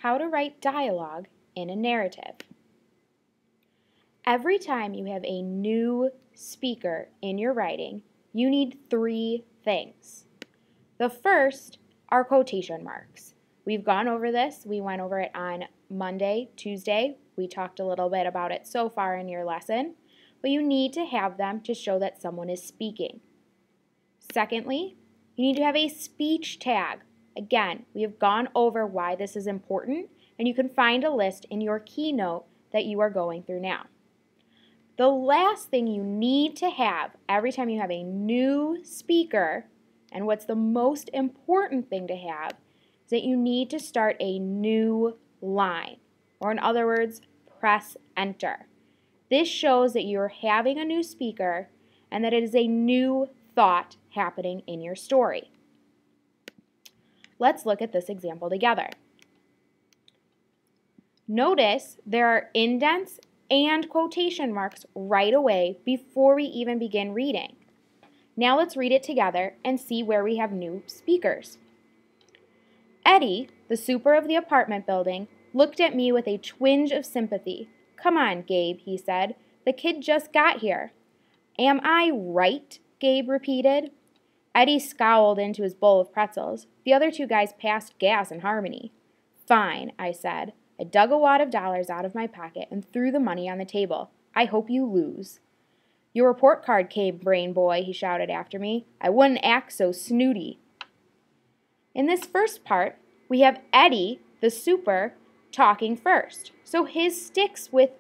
How to write dialogue in a narrative. Every time you have a new speaker in your writing, you need 3 things. The first are quotation marks. We've gone over this. We went over it on Monday, Tuesday. We talked a little bit about it so far in your lesson, but you need to have them to show that someone is speaking. Secondly, you need to have a speech tag. Again, we have gone over why this is important, and you can find a list in your keynote that you are going through now. The last thing you need to have every time you have a new speaker, and what's the most important thing to have, is that you need to start a new line, or in other words, press enter. This shows that you're having a new speaker and that it is a new thought happening in your story. Let's look at this example together. Notice there are indents and quotation marks right away before we even begin reading. Now let's read it together and see where we have new speakers. Eddie, the super of the apartment building, looked at me with a twinge of sympathy. "Come on, Gabe," he said. "The kid just got here." "Am I right?" Gabe repeated. Eddie scowled into his bowl of pretzels. The other 2 guys passed gas in harmony. "Fine," I said. I dug a wad of dollars out of my pocket and threw the money on the table. "I hope you lose." "Your report card came, brain boy," he shouted after me. "I wouldn't act so snooty." In this first part, we have Eddie, the super, talking first. So his stays with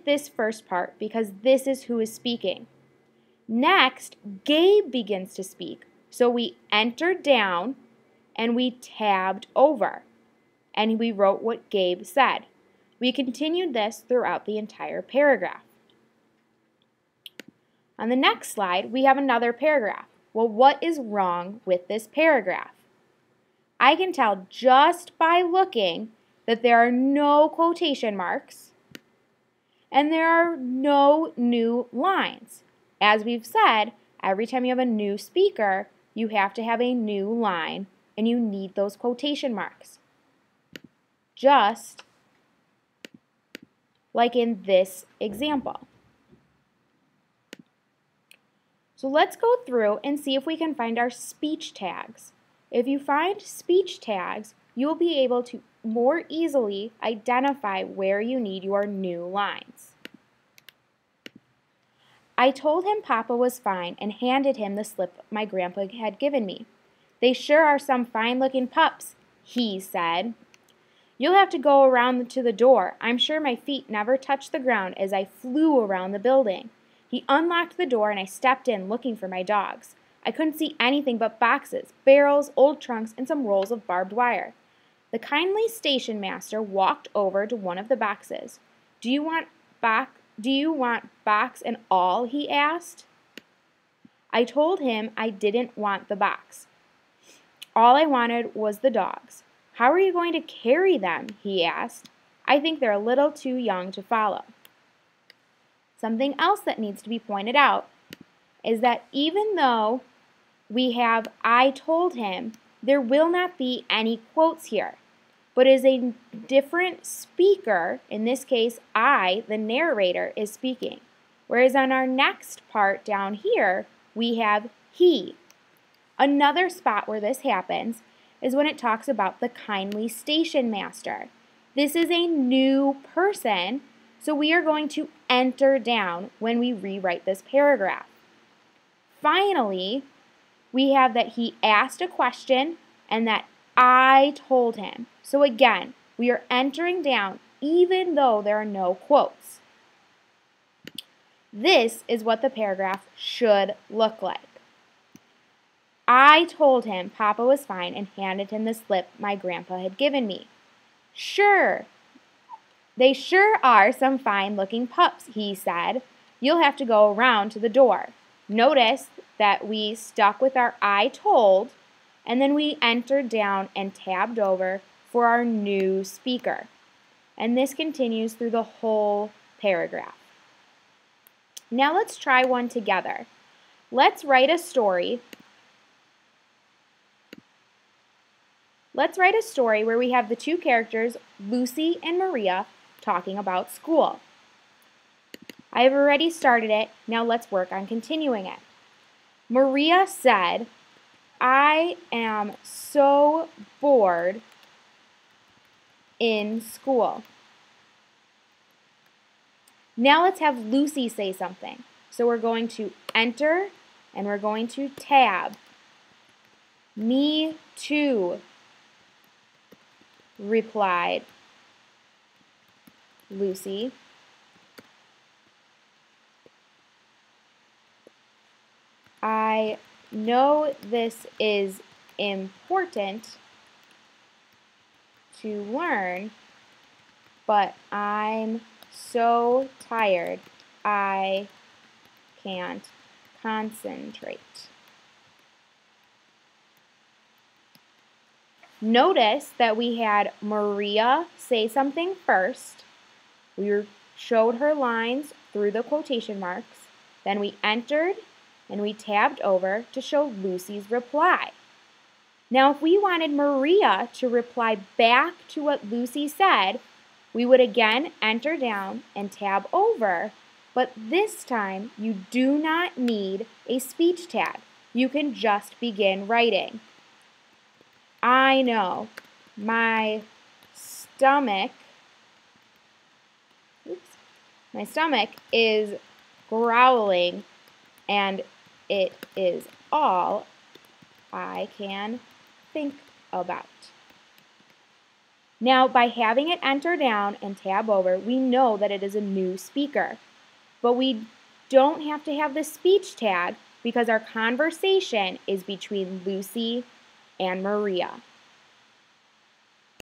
this first part because this is who is speaking. Next, Gabe begins to speak. So we entered down and we tabbed over. And we wrote what Gabe said. We continued this throughout the entire paragraph. On the next slide, we have another paragraph. Well, what is wrong with this paragraph? I can tell just by looking that there are no quotation marks and there are no new lines. As we've said, every time you have a new speaker, you have to have a new line and you need those quotation marks. Just like in this example. So let's go through and see if we can find our speech tags. If you find speech tags, you'll be able to more easily identify where you need your new lines. I told him Papa was fine and handed him the slip my grandpa had given me. "They sure are some fine-looking pups," he said. "You'll have to go around to the door. I'm sure my feet never touched the ground as I flew around the building." He unlocked the door and I stepped in looking for my dogs. I couldn't see anything but boxes, barrels, old trunks, and some rolls of barbed wire. The kindly station master walked over to one of the boxes. Do you want box and all?" he asked. I told him I didn't want the box. All I wanted was the dogs. "How are you going to carry them?" he asked. "I think they're a little too young to follow." Something else that needs to be pointed out is that even though we have "I told him," there will not be any quotes here, but is a different speaker. In this case, I, the narrator, is speaking. Whereas on our next part down here, we have he. Another spot where this happens is when it talks about the kindly station master. This is a new person, so we are going to enter down when we rewrite this paragraph. Finally, we have that he asked a question and that I told him. So again, we are entering down even though there are no quotes. This is what the paragraph should look like. I told him Papa was fine and handed him the slip my grandpa had given me. "Sure, they sure are some fine-looking pups," he said. "You'll have to go around to the door." Notice that we stuck with our "I told," and then we entered down and tabbed over for our new speaker. And this continues through the whole paragraph. Now let's try one together. Let's write a story Let's write a story where we have the two characters, Lucy and Maria, talking about school. I have already started it. Now let's work on continuing it. Maria said, "I am so bored in school." Now let's have Lucy say something. So we're going to enter and we're going to tab. "Me too," replied Lucy. "I know this is important to learn, but I'm so tired I can't concentrate." Notice that we had Maria say something first. We showed her lines through the quotation marks. Then we entered and we tabbed over to show Lucy's reply. Now, if we wanted Maria to reply back to what Lucy said, we would again enter down and tab over, but this time you do not need a speech tag. You can just begin writing. "I know my stomach is growling and it is all I can think about." Now, by having it enter down and tab over, we know that it is a new speaker. But we don't have to have the speech tag because our conversation is between Lucy and Maria.